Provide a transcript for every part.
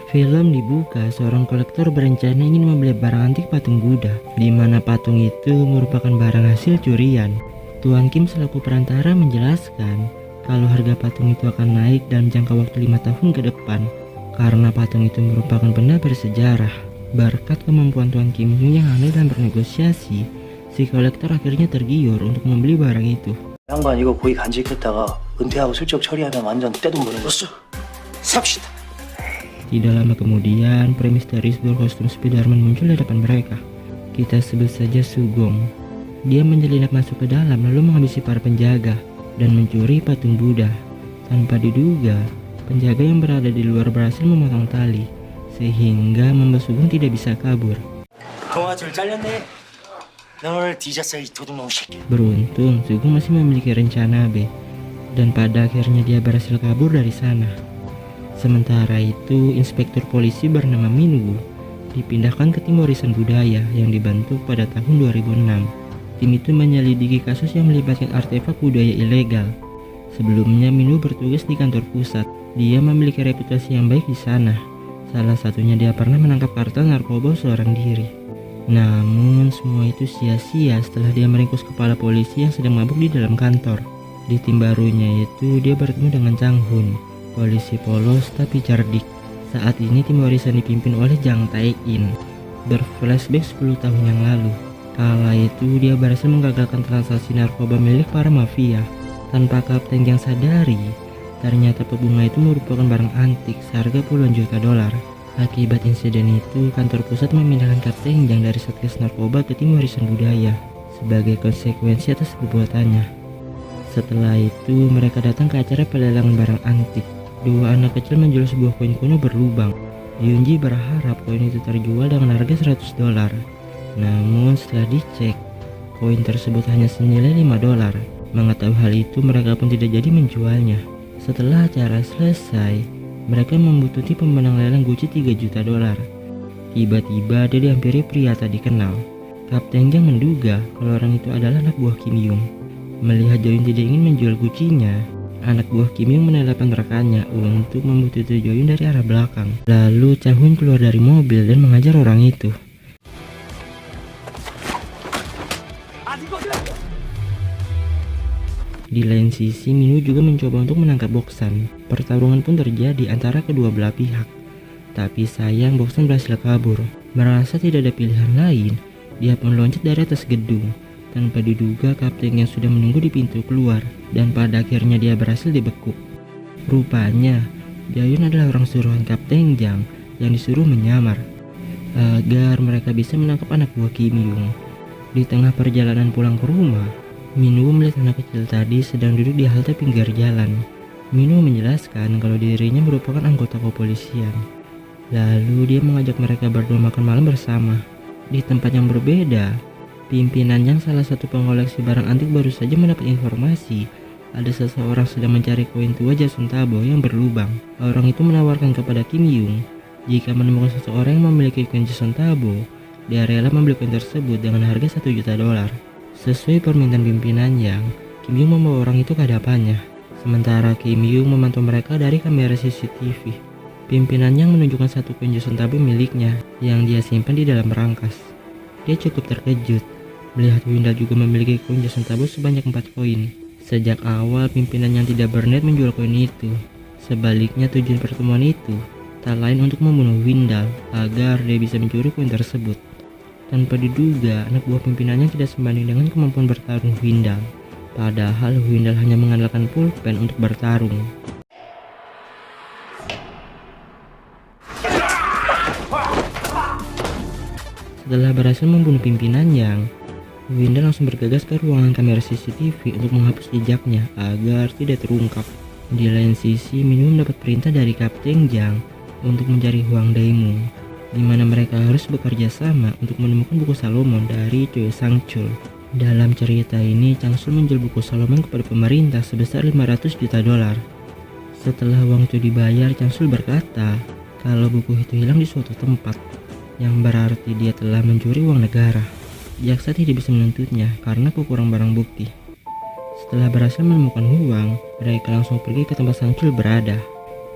Film dibuka, seorang kolektor berencana ingin membeli barang antik patung Buddha, di mana patung itu merupakan barang hasil curian. Tuan Kim selaku perantara menjelaskan kalau harga patung itu akan naik dalam jangka waktu 5 tahun ke depan, karena patung itu merupakan benda bersejarah. Berkat kemampuan Tuan Kim Yung yang aneh dalam bernegosiasi, si kolektor akhirnya tergiur untuk membeli barang itu. 양반 이거 고이 간직했다가 은퇴하고 슬쩍 처리하면 완전 떼돈 버는 거죠. 삽시다. Tidak lama kemudian, pria misterius berkostum Spiderman muncul di depan mereka. Kita sebut saja Sugong. Dia menyelinap masuk ke dalam lalu menghabisi para penjaga dan mencuri patung Buddha. Tanpa diduga, penjaga yang berada di luar berhasil memotong tali, sehingga membuat Sugong tidak bisa kabur. 동아 줄 잘렸네. 널 뒤졌어 이 도둑놈 새끼. Beruntung, Sugong masih memiliki rencana B, dan pada akhirnya dia berhasil kabur dari sana. Sementara itu, inspektur polisi bernama Minwoo dipindahkan ke tim warisan budaya yang dibentuk pada tahun 2006. Tim itu menyelidiki kasus yang melibatkan artefak budaya ilegal. Sebelumnya, Minwoo bertugas di kantor pusat. Dia memiliki reputasi yang baik di sana. Salah satunya dia pernah menangkap kartel narkoba seorang diri. Namun, semua itu sia-sia setelah dia meringkus kepala polisi yang sedang mabuk di dalam kantor. Di tim barunya itu, dia bertemu dengan Chang Hun, polisi polos tapi cerdik. Saat ini tim warisan dipimpin oleh Jang Tae-in. Berflashback 10 tahun yang lalu. Kala itu dia berhasil menggagalkan transaksi narkoba milik para mafia. Tanpa Kapten Jang sadari, ternyata pot bunga itu merupakan barang antik seharga puluhan juta dolar. Akibat insiden itu, kantor pusat memindahkan Kapten Jang dari Satgas Narkoba ke tim warisan budaya sebagai konsekuensi atas perbuatannya. Setelah itu, mereka datang ke acara pelelangan barang antik. Dua anak kecil menjual sebuah koin kuno berlubang. Yunji berharap koin itu terjual dengan harga 100 dolar. Namun setelah dicek, koin tersebut hanya senilai 5 dolar. Mengetahui hal itu, mereka pun tidak jadi menjualnya. Setelah acara selesai, mereka membutuhkan pemenang lelang Gucci 3 juta dolar. Tiba-tiba dia dihampiri pria tak dikenal. Kapten Jang menduga kalau orang itu adalah anak buah Kim Yung. Melihat Joyun tidak ingin menjual Gucci-nya, anak buah Kim Yung menelepon rekannya untuk membutuhkan Joyun dari arah belakang. Lalu Chang Hun keluar dari mobil dan mengajar orang itu. Di lain sisi, Minwoo juga mencoba untuk menangkap Boksan. Pertarungan pun terjadi antara kedua belah pihak. Tapi sayang, Boksan berhasil kabur. Merasa tidak ada pilihan lain, dia pun loncat dari atas gedung. Tanpa diduga, Kapten yang sudah menunggu di pintu keluar, dan pada akhirnya dia berhasil dibekuk. Rupanya, Joyun adalah orang suruhan Kapten Jang yang disuruh menyamar agar mereka bisa menangkap anak buah Kim Yung. Di tengah perjalanan pulang ke rumah, Minwoo melihat anak kecil tadi sedang duduk di halte pinggir jalan. Minwoo menjelaskan kalau dirinya merupakan anggota kepolisian. Lalu dia mengajak mereka berdua makan malam bersama. Di tempat yang berbeda, pimpinan yang salah satu pengoleksi barang antik baru saja mendapat informasi ada seseorang sedang mencari koin tua Jason Tabo yang berlubang. Orang itu menawarkan kepada Kim Yung jika menemukan seseorang yang memiliki koin Jason Tabo, dia rela membeli koin tersebut dengan harga 1 juta dolar. Sesuai permintaan pimpinan Yang, Kim Yung membawa orang itu ke hadapannya. Sementara Kim Yung memantau mereka dari kamera CCTV. Pimpinan Yang menunjukkan satu koin Jason Tabo miliknya yang dia simpan di dalam berangkas. Dia cukup terkejut melihat Windal juga memiliki koin Jason Tabo sebanyak 4 koin. Sejak awal pimpinan Yang tidak berniat menjual koin itu. Sebaliknya tujuan pertemuan itu tak lain untuk membunuh Windal agar dia bisa mencuri koin tersebut. Tanpa diduga, anak buah pimpinannya tidak sebanding dengan kemampuan bertarung Windal. Padahal Windal hanya mengandalkan pulpen untuk bertarung. Setelah berhasil membunuh pimpinan Yang, Windal langsung bergegas ke ruangan kamera CCTV untuk menghapus jejaknya agar tidak terungkap. Di lain sisi, Minwoo mendapat perintah dari Kapten Jang untuk mencari Huang Daimon, di mana mereka harus bekerja sama untuk menemukan buku Salomon dari Choi Sang-chul. Dalam cerita ini, Chang-chul menjual buku Salomon kepada pemerintah sebesar 500 juta dolar. Setelah uang itu dibayar, Chang-chul berkata kalau buku itu hilang di suatu tempat, yang berarti dia telah mencuri uang negara. Jaksa tidak bisa menuntutnya karena kekurangan barang bukti. Setelah berhasil menemukan Huang, mereka langsung pergi ke tempat Sang-chul berada.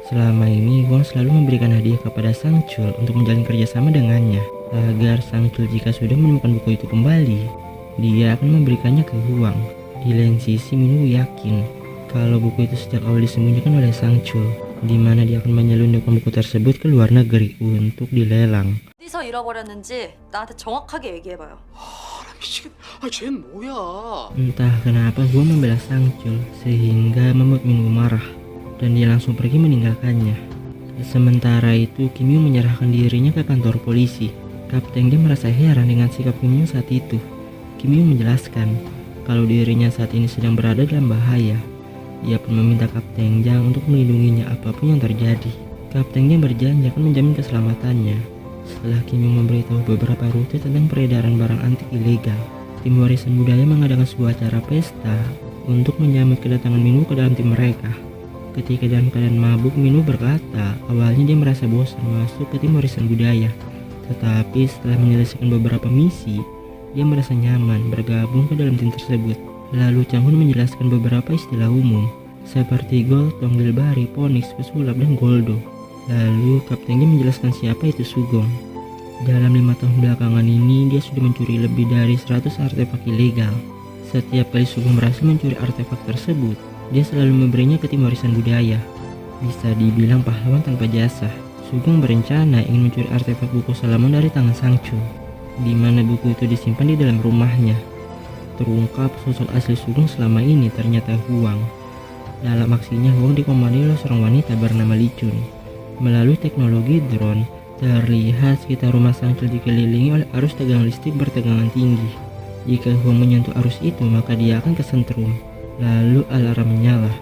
Selama ini Wang selalu memberikan hadiah kepada Sang Chul untuk menjalin kerjasama dengannya, agar Sang Chul jika sudah menemukan buku itu kembali, dia akan memberikannya ke Huang. Di lain sisi, Minwu yakin kalau buku itu sejak awal disembunyikan oleh Sang Chul, di mana dia akan menyelundupkan buku tersebut ke luar negeri untuk dilelang. 어디서 잃어버렸는지 나한테 정확하게 얘기해봐요. 미치겠. 쟤는 뭐야? Entah kenapa Huang membela Sang Chul sehingga membuat Minwu marah, dan dia langsung pergi meninggalkannya. Sementara itu, Kim Yung menyerahkan dirinya ke kantor polisi. Kapten dia merasa heran dengan sikap Kim Yung saat itu. Kim Yung menjelaskan kalau dirinya saat ini sedang berada dalam bahaya. Ia pun meminta Kapten Jang untuk melindunginya apapun yang terjadi. Kapten Jang berjanji akan menjamin keselamatannya. Setelah Kim Yung memberitahu beberapa rute tentang peredaran barang antik ilegal, tim warisan budaya mengadakan sebuah acara pesta untuk menyambut kedatangan Minwu ke dalam tim mereka. Ketika dalam keadaan mabuk, Minwu berkata awalnya dia merasa bosan masuk ke tim warisan budaya. Tetapi setelah menyelesaikan beberapa misi, dia merasa nyaman bergabung ke dalam tim tersebut. Lalu Chang Hun menjelaskan beberapa istilah umum seperti Goltong, Dilbari, Ponix, Pesulap, dan Goldo. Lalu kaptennya menjelaskan siapa itu Sugong. Dalam 5 tahun belakangan ini, dia sudah mencuri lebih dari 100 artefak ilegal. Setiap kali Sugong berhasil mencuri artefak tersebut, dia selalu memberinya ke tim warisan budaya. Bisa dibilang pahlawan tanpa jasa. Sugong berencana ingin mencuri artefak buku Salamon dari tangan Sang Chul, di mana buku itu disimpan di dalam rumahnya. Terungkap sosok asli Sugong selama ini ternyata Huang. Dalam aksinya, Huang dikomandoi oleh seorang wanita bernama Li Chun. Melalui teknologi drone, terlihat sekitar rumah Sang Chul dikelilingi oleh arus tegangan listrik bertegangan tinggi. Jika Huang menyentuh arus itu, maka dia akan kesentrum. Lalu alarm menyala.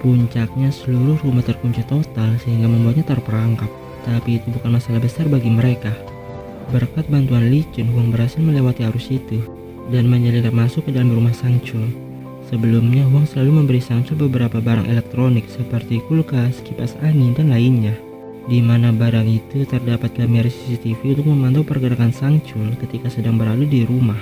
Puncaknya seluruh rumah terkunci total sehingga membuatnya terperangkap. Tapi itu bukan masalah besar bagi mereka. Berkat bantuan Li Chun, Huang berhasil melewati arus itu dan menyelip masuk ke dalam rumah Sang Chul. Sebelumnya, Huang selalu memberi Sang Chul beberapa barang elektronik seperti kulkas, kipas angin, dan lainnya, di mana barang itu terdapat kamera CCTV untuk memantau pergerakan Sang Chul ketika sedang berada di rumah.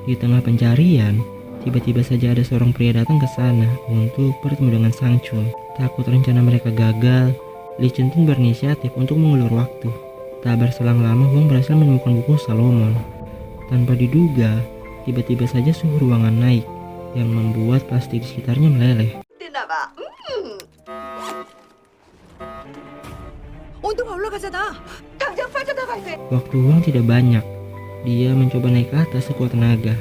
Di tengah pencarian, tiba-tiba saja ada seorang pria datang ke sana untuk bertemu dengan Sang Chul. Takut rencana mereka gagal, Li Chun pun berinisiatif untuk mengulur waktu. Tak berselang lama, Huang berhasil menemukan buku Salomon. Tanpa diduga, tiba-tiba saja suhu ruangan naik, yang membuat plastik di sekitarnya meleleh. Waktu Huang tidak banyak. Dia mencoba naik ke atas sekuat tenaga,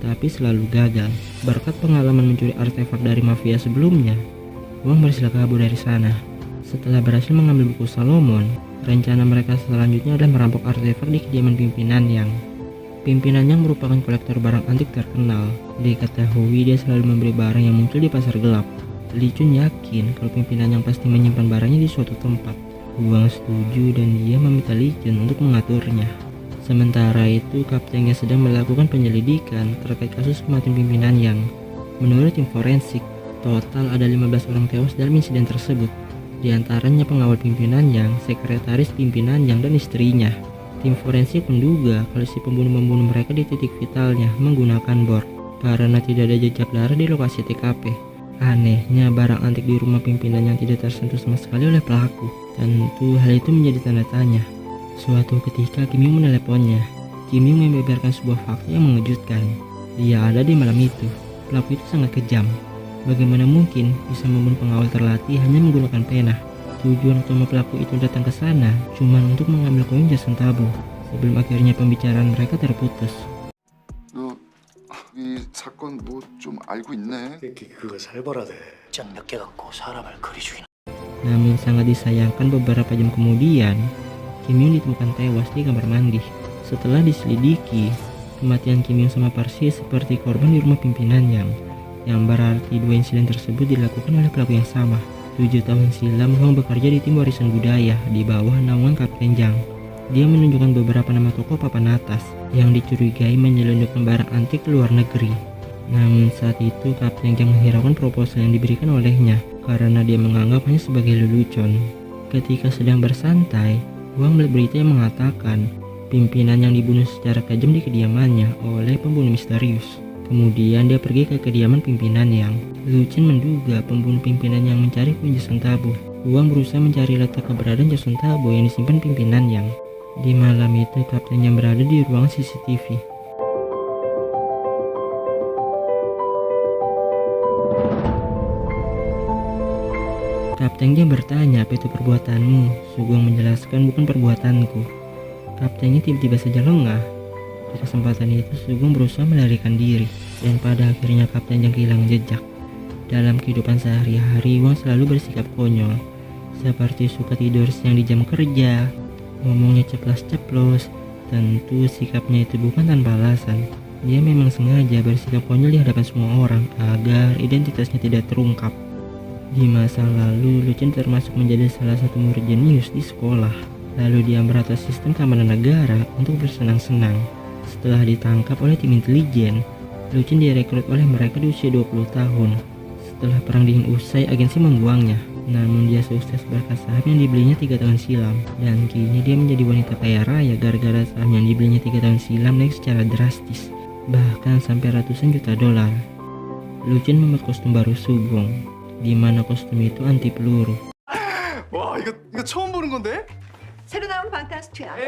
tapi selalu gagal. Berkat pengalaman mencuri artefak dari mafia sebelumnya, Huang berhasil kabur dari sana. Setelah berhasil mengambil buku Salomon, rencana mereka selanjutnya adalah merampok artefak di kediaman pimpinan Yang. Pimpinan Yang merupakan kolektor barang antik terkenal. Diketahui dia selalu membeli barang yang muncul di pasar gelap. Li Chun yakin kalau pimpinan Yang pasti menyimpan barangnya di suatu tempat. Huang setuju dan dia meminta Li Chun untuk mengaturnya. Sementara itu, kaptennya sedang melakukan penyelidikan terkait kasus kematian pimpinan Yang. Menurut tim forensik, total ada 15 orang tewas dalam insiden tersebut. Di antaranya pengawal pimpinan Yang, sekretaris pimpinan Yang, dan istrinya. Tim forensik menduga kalau si pembunuh membunuh mereka di titik vitalnya menggunakan bor, karena tidak ada jejak darah di lokasi TKP. Anehnya, barang antik di rumah pimpinan Yang tidak tersentuh sama sekali oleh pelaku. Tentu hal itu menjadi tanda tanya. Suatu ketika Kim Yung meneleponnya. Kim Yung membeberkan sebuah fakta yang mengejutkan. Dia ada di malam itu. Pelaku itu sangat kejam. Bagaimana mungkin bisa membunuh pengawal terlatih hanya menggunakan pena? Tujuan utama pelaku itu datang ke sana cuma untuk mengambil koin Jason Tabu. Sebelum akhirnya pembicaraan mereka terputus. 너 이 사건 뭐 좀 알고 있네? 그거 살벌하대. 짠 몇 개 갖고 사람을 그리 죽이는. Namun sangat disayangkan, beberapa jam kemudian Kim Yung ditemukan tewas di kamar mandi. Setelah diselidiki, kematian Kim Yung sama persis seperti korban di rumah pimpinan yang berarti dua insiden tersebut dilakukan oleh pelaku yang sama. 7 tahun silam, Huang bekerja di tim warisan budaya di bawah naungan Kapten Jang. Dia menunjukkan beberapa nama tokoh papan atas yang dicurigai menyelundupkan barang antik ke luar negeri. Namun saat itu Kapten Jang menghiraukan proposal yang diberikan olehnya karena dia menganggapnya sebagai lelucon. Ketika sedang bersantai, Huang melihat berita yang mengatakan pimpinan yang dibunuh secara kejam di kediamannya oleh pembunuh misterius. Kemudian dia pergi ke kediaman pimpinan Yang. Lu Chen menduga pembunuh pimpinan Yang mencari puing Jason Tabo. Wang berusaha mencari letak keberadaan Jason Tabo yang disimpan pimpinan Yang. Di malam itu kapten yang berada di ruang CCTV. Kaptennya bertanya, apa itu perbuatanmu? Sugong menjelaskan, bukan perbuatanku. Kaptennya tiba-tiba saja lengah. Di kesempatan itu Sugong berusaha melarikan diri, dan pada akhirnya kapten yang kehilangan jejak. Dalam kehidupan sehari-hari, Wang selalu bersikap konyol, seperti suka tidur siang di jam kerja, ngomongnya ceplas-ceplos. Tentu sikapnya itu bukan tanpa alasan. Dia memang sengaja bersikap konyol di hadapan semua orang agar identitasnya tidak terungkap. Di masa lalu, Lu Chen termasuk menjadi salah satu murid jenius di sekolah. Lalu dia meratas sistem keamanan negara untuk bersenang-senang. Setelah ditangkap oleh tim intelijen, Lu Chen direkrut oleh mereka di usia 20 tahun. Setelah perang dingin usai, agensi membuangnya. Namun dia sukses berkat saham yang dibelinya 3 tahun silam. Dan kini dia menjadi wanita kaya raya gara-gara saham yang dibelinya 3 tahun silam naik secara drastis, bahkan sampai ratusan juta dolar. Lu Chen membuat kostum baru Sugong, di mana kostum itu anti peluru. 와 이거 처음 보는 건데? 새로 나온 방탄스투야.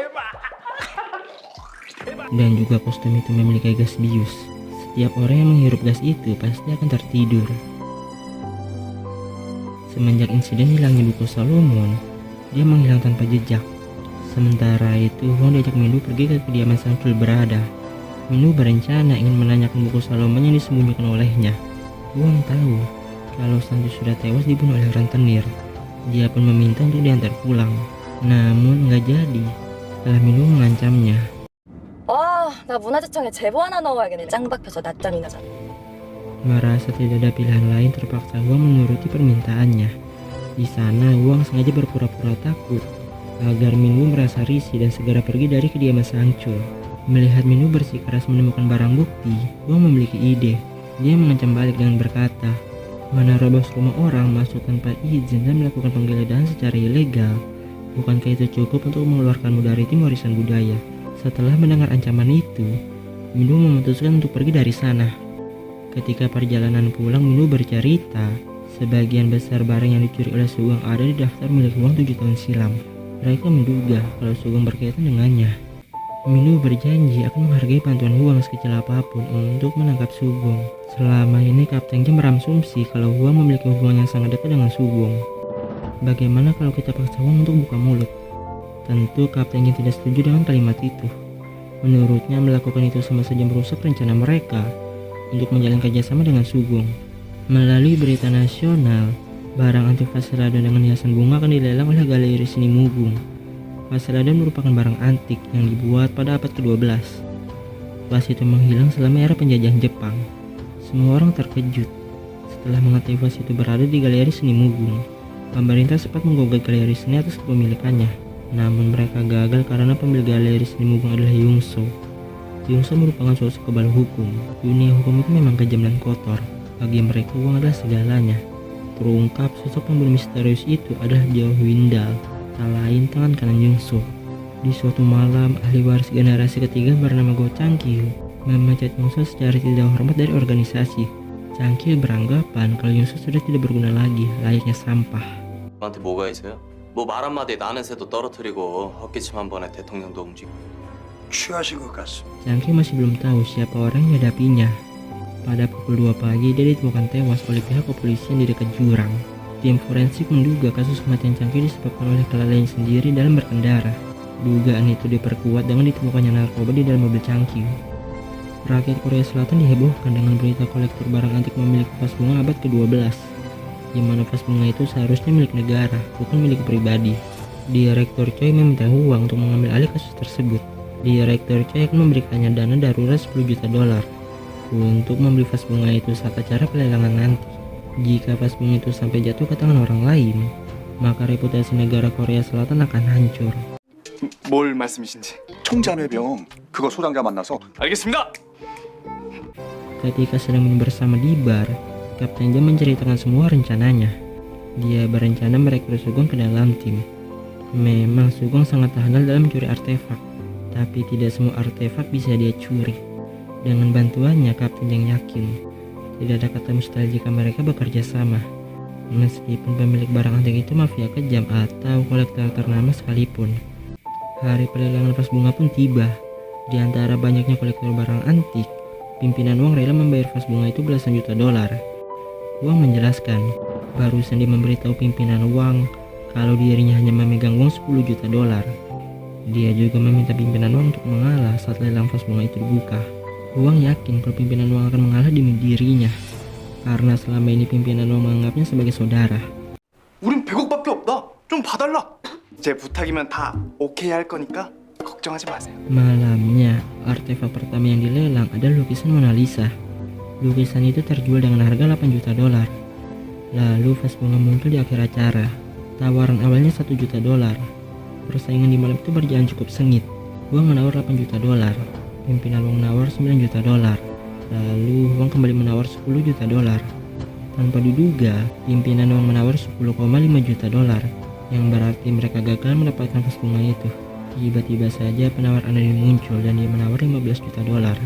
Dan juga kostum itu memiliki gas bius. Setiap orang yang menghirup gas itu pasti akan tertidur. Semenjak insiden hilangnya buku Solomon, dia menghilang tanpa jejak. Sementara itu, Wang diajak Mindu pergi ke kediaman Sang-chul berada. Mindu berencana ingin menanyakan buku Solomon yang disembunyikan olehnya. Wang tahu kalau Sang-chul sudah tewas dibunuh oleh rentenir. Dia pun meminta untuk diantar pulang. Namun nggak jadi, setelah Mindu mengancamnya. 나 문화재청에 제보 하나 넣어야겠네. 짱 박혀서 낮잠이 나잖아. Merasa tidak ada pilihan lain, terpaksa Wang menuruti permintaannya. Di sana, Wang sengaja berpura-pura takut agar Minwu merasa risih dan segera pergi dari kediaman Sang-chul. Melihat Minwu bersikeras menemukan barang bukti, Wang memiliki ide. Dia mengancam balik dengan berkata, menerobos rumah orang, masuk tanpa izin dan melakukan penggeledahan secara ilegal. Bukankah itu cukup untuk mengeluarkanmu dari tim warisan budaya? Setelah mendengar ancaman itu, Minwu memutuskan untuk pergi dari sana. Ketika perjalanan pulang, Minwu bercerita sebagian besar barang yang dicuri oleh Sugong ada di daftar milik Wang 7 tahun silam. Mereka menduga kalau Sugong berkaitan dengannya. Minwu berjanji akan menghargai bantuan Wang sekecil apapun untuk menangkap Sugong. Selama ini Kapten Kim berasumsi kalau Wang memiliki hubungan yang sangat dekat dengan Sugong. Bagaimana kalau kita paksa Wang untuk buka mulut? Tentu Kapten Kim tidak setuju dengan kalimat itu. Menurutnya melakukan itu sama saja merusak rencana mereka untuk menjalin kerjasama dengan Sugong. Melalui berita nasional, barang antik Vaseladon dengan hiasan bunga akan dilelang oleh galeri seni Mugung. Vaseladon merupakan barang antik yang dibuat pada abad ke-12. Vas itu menghilang selama era penjajahan Jepang. Semua orang terkejut setelah mengetahui vas itu berada di galeri seni Mugung. Pemerintah sempat menggugat galeri seni atas kepemilikannya, namun mereka gagal karena pemilik galeri seni Mugung adalah Yungso. Yungso merupakan sosok kebal hukum. Dunia hukum itu memang kejam dan kotor. Bagi mereka Wang adalah segalanya. Terungkap sosok pembunuh misterius itu adalah Jao Huindal, tak lain tangan kanan Yungso. Di suatu malam, ahli waris generasi ketiga bernama Go Changkyu memecat Yungso secara tidak hormat dari organisasi. Changkyu beranggapan kalau Yungso sudah tidak berguna lagi, layaknya sampah. 한테 뭐가 있어요? 뭐 말 한마디에 나는 새도 떨어뜨리고 헛기침 한 번에 대통령도 움직이고. 취하신 것 같습니다. Changkyu masih belum tahu siapa orang yang dihadapinya. Pada pukul 2 pagi, dia ditemukan tewas oleh pihak kepolisian di dekat jurang. Tim forensik menduga kasus kematian Changkyu disebabkan oleh kelalaian sendiri dalam berkendara. Dugaan itu diperkuat dengan ditemukannya narkoba di dalam mobil Changkyu. Rakyat Korea Selatan dihebohkan dengan berita kolektor barang antik memiliki vas bunga abad ke-12, di mana vas bunga itu seharusnya milik negara, bukan milik pribadi. Direktur Choi meminta Huang untuk mengambil alih kasus tersebut. Direktur Choi akan memberikannya dana darurat 10 juta dolar untuk membeli vas bunga itu saat acara pelelangan nanti. Jika vas bunga itu sampai jatuh ke tangan orang lain, maka reputasi negara Korea Selatan akan hancur. 뭘 말씀이신지. 총자매병 그거 소장자 만나서 알겠습니다. Ketika sedang minum bersama di bar, Kapten Jam menceritakan semua rencananya. Dia berencana merekrut Sugong ke dalam tim. Memang Sugong sangat handal dalam mencuri artefak, tapi tidak semua artefak bisa dia curi. Dengan bantuannya, Kapten Jang yakin tidak ada kata mustahil jika mereka bekerja sama. Meskipun pemilik barang antik itu mafia kejam atau kolektor ternama sekalipun. Hari pelelangan vas bunga pun tiba. Di antara banyaknya kolektor barang antik, pimpinan Wang rela membayar vas bunga itu belasan juta dolar. Wang menjelaskan, barusan dia memberitahu pimpinan Wang kalau dirinya hanya memegang uang 10 juta dolar. Dia juga meminta pimpinan Wang untuk mengalah saat lelang vas bunga itu dibuka. Wang yakin kalau pimpinan Wang akan mengalah demi dirinya, karena selama ini pimpinan Wang menganggapnya sebagai saudara. 우린 100억밖에 없다. 좀 봐달라. 제 부탁이면 다 오케이 할 거니까 걱정하지 마세요. Malamnya, artefak pertama yang dilelang adalah lukisan Mona Lisa. Lukisan itu terjual dengan harga 8 juta dolar. Lalu vas bunga muncul di akhir acara. Tawaran awalnya 1 juta dolar. Persaingan di malam itu berjalan cukup sengit. Wang menawar 8 juta dolar. Pimpinan Wang menawar 9 juta dolar. Lalu Wang kembali menawar 10 juta dolar. Tanpa diduga, pimpinan Wang menawar 10,5 juta dolar, yang berarti mereka gagal mendapatkan vas bunga itu. Tiba-tiba saja penawar anonim muncul dan dia menawar 15 juta dolar.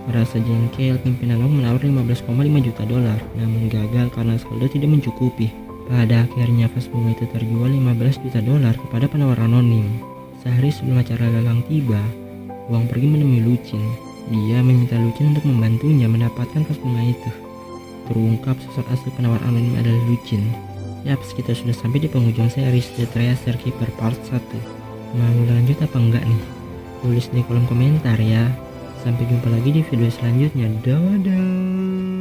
Merasa jengkel, pimpinan Wang menawar 15,5 juta dolar, namun gagal karena saldo tidak mencukupi. Pada akhirnya vas bunga itu terjual 15 juta dolar kepada penawar anonim. Sehari sebelum acara lelang tiba, Wang pergi menemui Lucin. Dia meminta Lucin untuk membantunya mendapatkan vas bunga itu. Terungkap sosok asli penawar anonim adalah Lucin. Yaps, kita sudah sampai di penghujung series The Treasure Keeper Part 1. Mau lanjut apa enggak nih? Tulis di kolom komentar ya. Sampai jumpa lagi di video selanjutnya. Dadah.